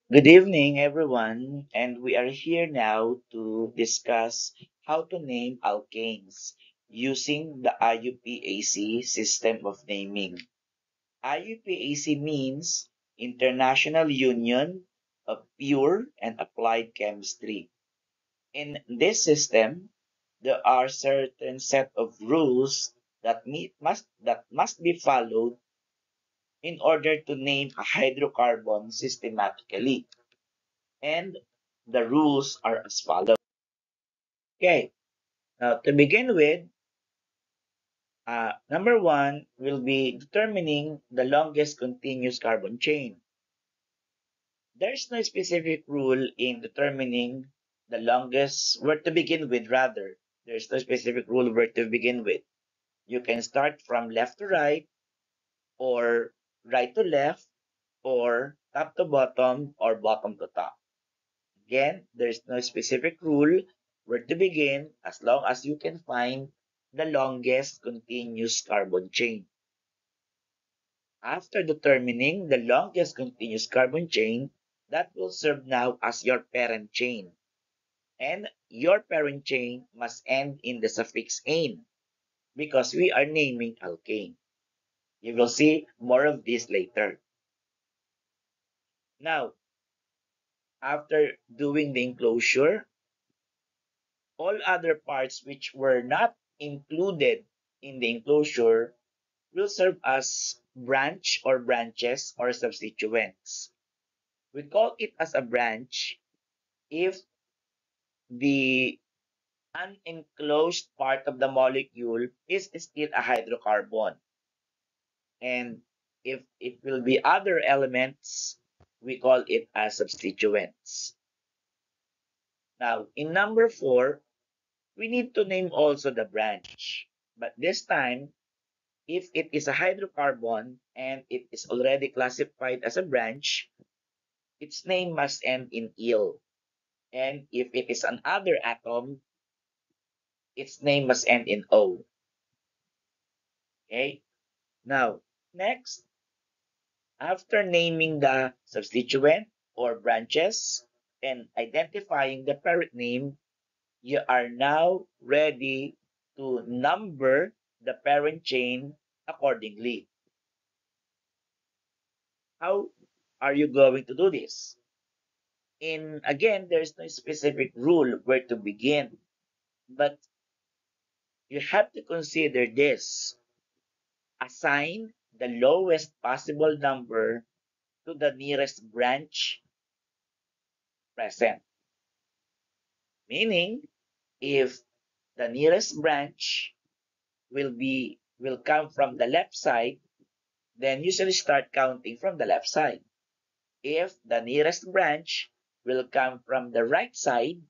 Good evening, everyone, and we are here now to discuss how to name alkanes using the IUPAC system of naming. IUPAC means International Union of Pure and Applied Chemistry. In this system, there are certain set of rules that must be followed in order to name a hydrocarbon systematically. And the rules are as follows. Okay, now to begin with, number one will be determining the longest continuous carbon chain. There's no specific rule in determining the longest, where to begin with, rather. There's no specific rule where to begin with. You can start from left to right, or right to left, or top to bottom, or bottom to top. Again, there's no specific rule where to begin as long as you can find the longest continuous carbon chain. After determining the longest continuous carbon chain, that will serve now as your parent chain. And your parent chain must end in the suffix "ane" because we are naming alkane. You will see more of this later. Now, after doing the enclosure, all other parts which were not included in the enclosure will serve as branch or branches or substituents. We call it as a branch if the unenclosed part of the molecule is still a hydrocarbon. And if it will be other elements, we call it as substituents. Now, in number 4, we need to name also the branch. But this time, if it is a hydrocarbon and it is already classified as a branch, its name must end in "il." And if it is another atom, its name must end in "o." Okay? Now, next, after naming the substituent or branches and identifying the parent name, you are now ready to number the parent chain accordingly. How are you going to do this? In again, there's no specific rule where to begin, but you have to consider this. Assign the lowest possible number to the nearest branch present. Meaning, if the nearest branch will come from the left side, then you should start counting from the left side. If the nearest branch will come from the right side,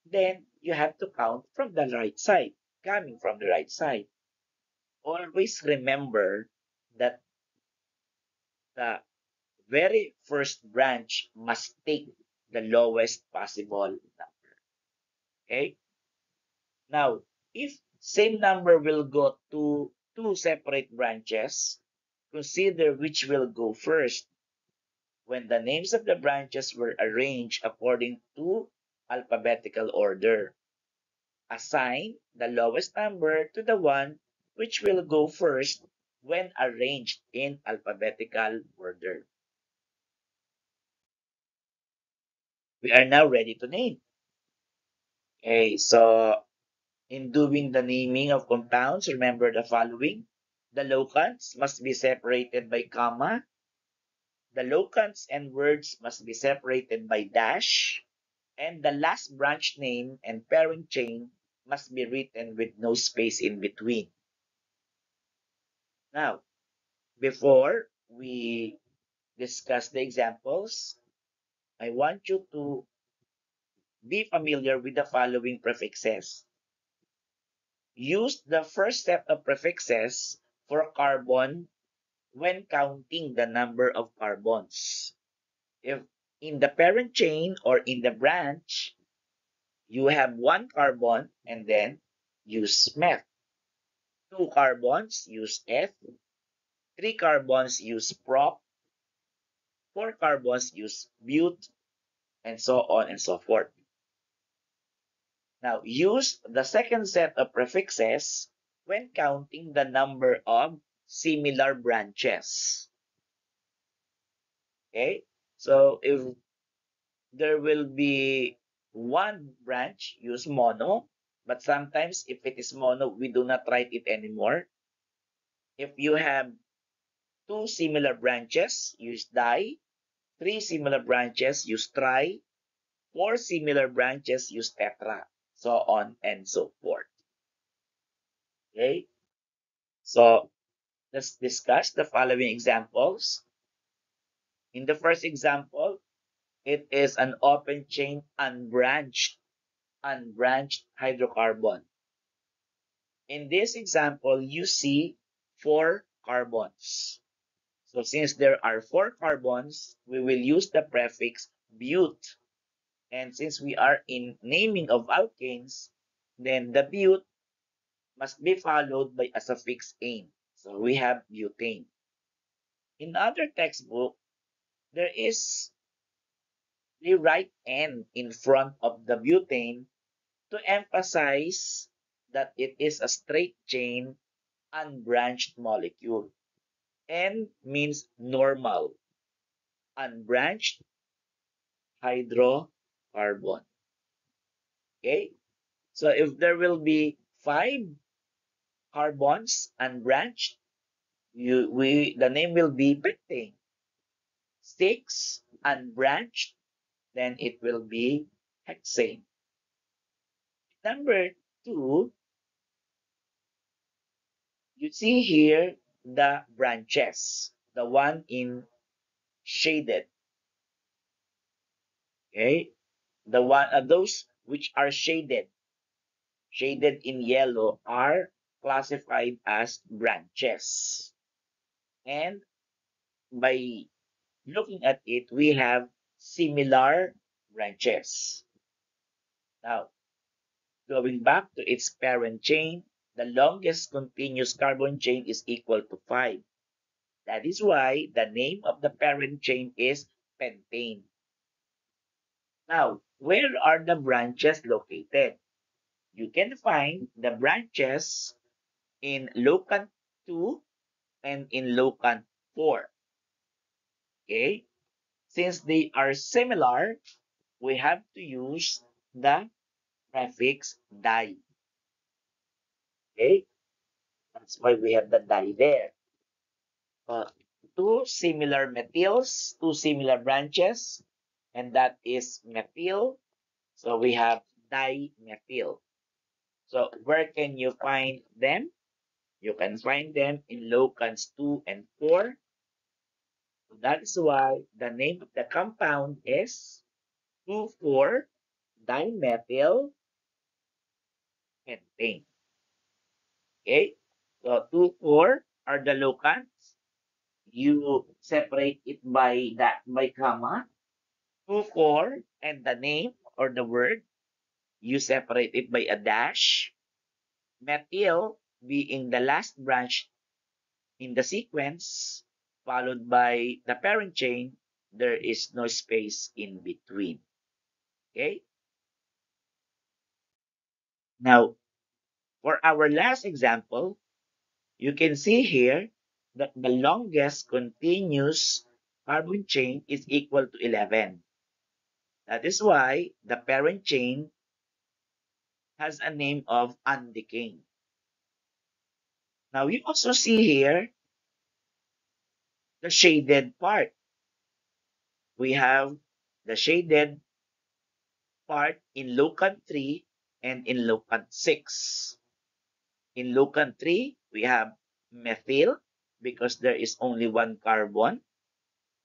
then you have to count from the right side, coming from the right side. Always remember that the very first branch must take the lowest possible number. Okay? Now, if same number will go to two separate branches, consider which will go first when the names of the branches were arranged according to alphabetical order. Assign the lowest number to the one which will go first when arranged in alphabetical order. We are now ready to name. Okay, so in doing the naming of compounds, remember the following. The locants must be separated by comma. The locants and words must be separated by dash. And the last branch name and parent chain must be written with no space in between. Now, before we discuss the examples, I want you to be familiar with the following prefixes. Use the first set of prefixes for carbon when counting the number of carbons. If in the parent chain or in the branch, you have one carbon and then use meth. Two carbons, use eth. Three carbons, use prop. 4 carbons, use but, and so on and so forth. Now, use the second set of prefixes when counting the number of similar branches. Okay? So, if there will be one branch, use mono. But sometimes, if it is mono, we do not write it anymore. If you have 2 similar branches, use di. 3 similar branches, use tri. 4 similar branches, use tetra. So on and so forth. Okay? So let's discuss the following examples. In the first example, it is an open chain unbranched hydrocarbon. In this example, you see 4 carbons. So since there are 4 carbons, we will use the prefix but. And since we are in naming of alkanes, then the but must be followed by a suffix ane. So we have butane. In other textbook, there is the right N in front of the butane to emphasize that it is a straight chain unbranched molecule. N means normal, unbranched hydrocarbon. Okay? So if there will be 5 carbons unbranched, the name will be pentane. 6 unbranched, then it will be hexane. Number 2, you see here the branches, the one in shaded. Okay, those which are shaded in yellow, are classified as branches. And by looking at it, we have similar branches. Now, going back to its parent chain, the longest continuous carbon chain is equal to 5. That is why the name of the parent chain is pentane. Now, where are the branches located? You can find the branches in locant 2 and in locant 4. Okay? Since they are similar, we have to use the prefix di. Okay? That's why we have the di there. Two similar methyls, 2 similar branches, and that is methyl. So we have dimethyl. So where can you find them? You can find them in locants 2 and 4. So that is why the name of the compound is 2,4-dimethyl pentane. Okay? So 2,4 are the locants. You separate it by comma. 2,4 and the name or the word, you separate it by a dash. Methyl being the last branch in the sequence, followed by the parent chain, there is no space in between. Okay? Now, for our last example, you can see here that the longest continuous carbon chain is equal to 11. That is why the parent chain has a name of undecane. Now, you also see here the shaded part. We have the shaded part in locant 3 and in locant 6. In locant 3, we have methyl because there is only one carbon.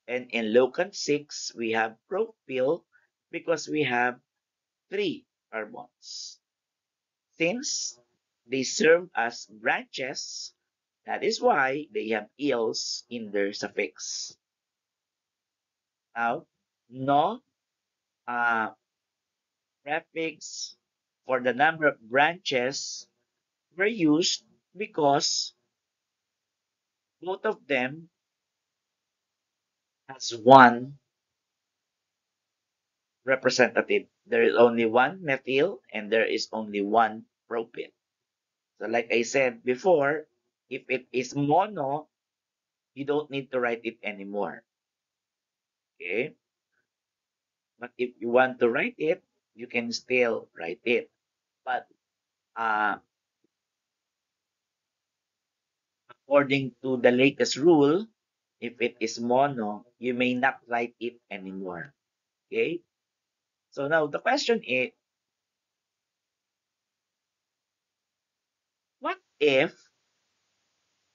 And in locant 6, we have propyl because we have 3 carbons. Since they serve as branches, that is why they have -ils in their suffix. Now, no prefix for the number of branches were used because both of them has one representative. There is only one methyl and there is only one propyl. So like I said before, if it is mono, you don't need to write it anymore. Okay? But if you want to write it, you can still write it. But uh, according to the latest rule, if it is mono, you may not write it anymore. Okay? So now the question is, what if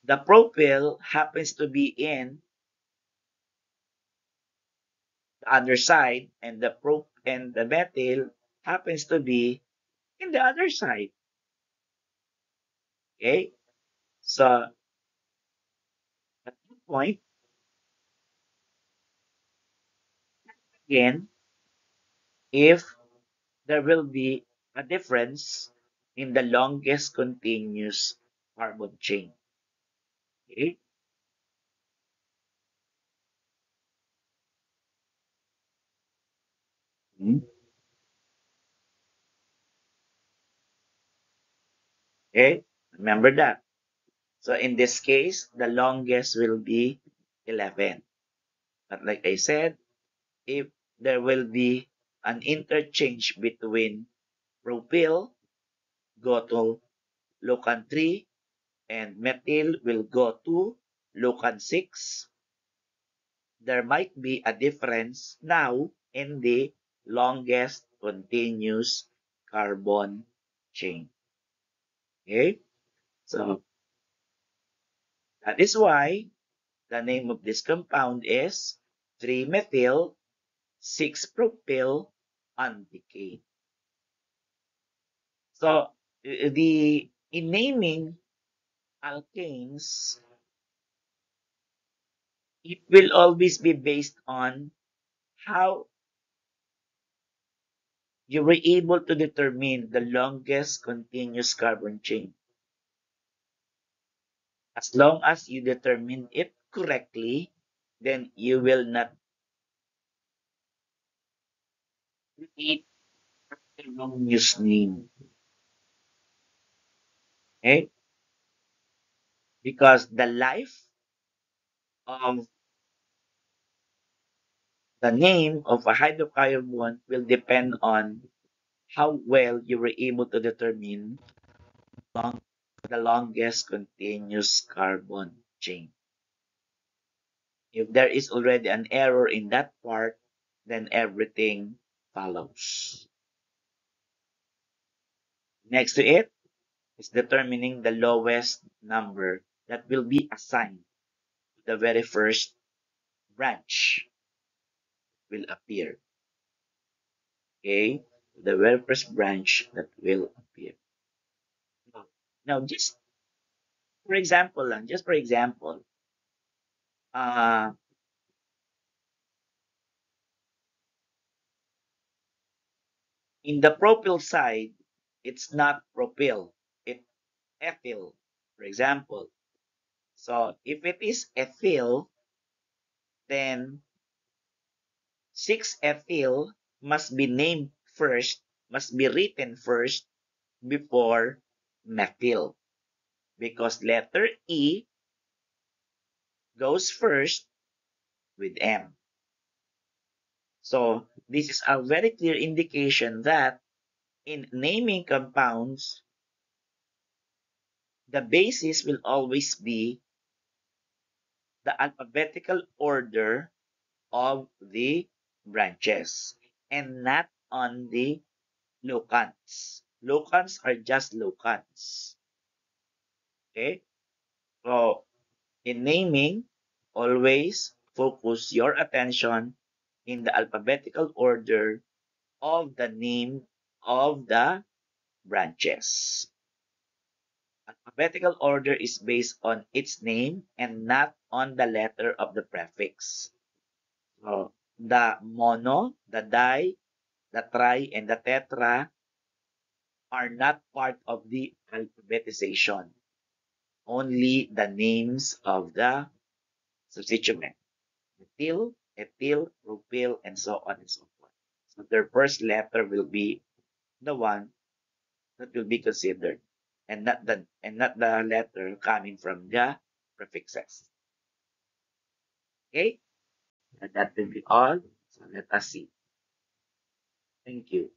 the propyl happens to be in the other side and the methyl happens to be in the other side? Okay? So at that point, again, if there will be a difference in the longest continuous carbon chain. Okay? Mhm. Okay? Remember that. So in this case, the longest will be 11. But like I said, if there will be an interchange between propyl, go to Locan 3, and methyl will go to Locan 6, there might be a difference now in the longest continuous carbon chain. Okay? So that is why the name of this compound is 3-methyl 6-propyl undecayed. So the in naming alkanes, it will always be based on how you were able to determine the longest continuous carbon chain. As long as you determine it correctly, then you will not create the wrong name. Okay? Because the life of the name of a hydrocarbon will depend on how well you were able to determine long, the longest continuous carbon chain. If there is already an error in that part, then everything follows. Next to it is determining the lowest number that will be assigned to the very first branch will appear. Okay? The very first branch that will appear. Now, just for example, uh, in the propyl side, it's not propyl, it's ethyl, for example. So if it is ethyl, then 6-ethyl must be named first, must be written first before methyl, because letter E goes first with M. So this is a very clear indication that in naming compounds, the basis will always be the alphabetical order of the branches and not on the locants. Locants are just locants. Okay? So in naming, always focus your attention in the alphabetical order of the name of the branches. Alphabetical order is based on its name and not on the letter of the prefix. So, the mono, the di, the tri, and the tetra are not part of the alphabetization. Only the names of the substituent. Methyl, ethyl, propyl, and so on and so forth. So their first letter will be the one that will be considered, and not the letter coming from the prefixes. Okay, and that will be all. So let us see. Thank you.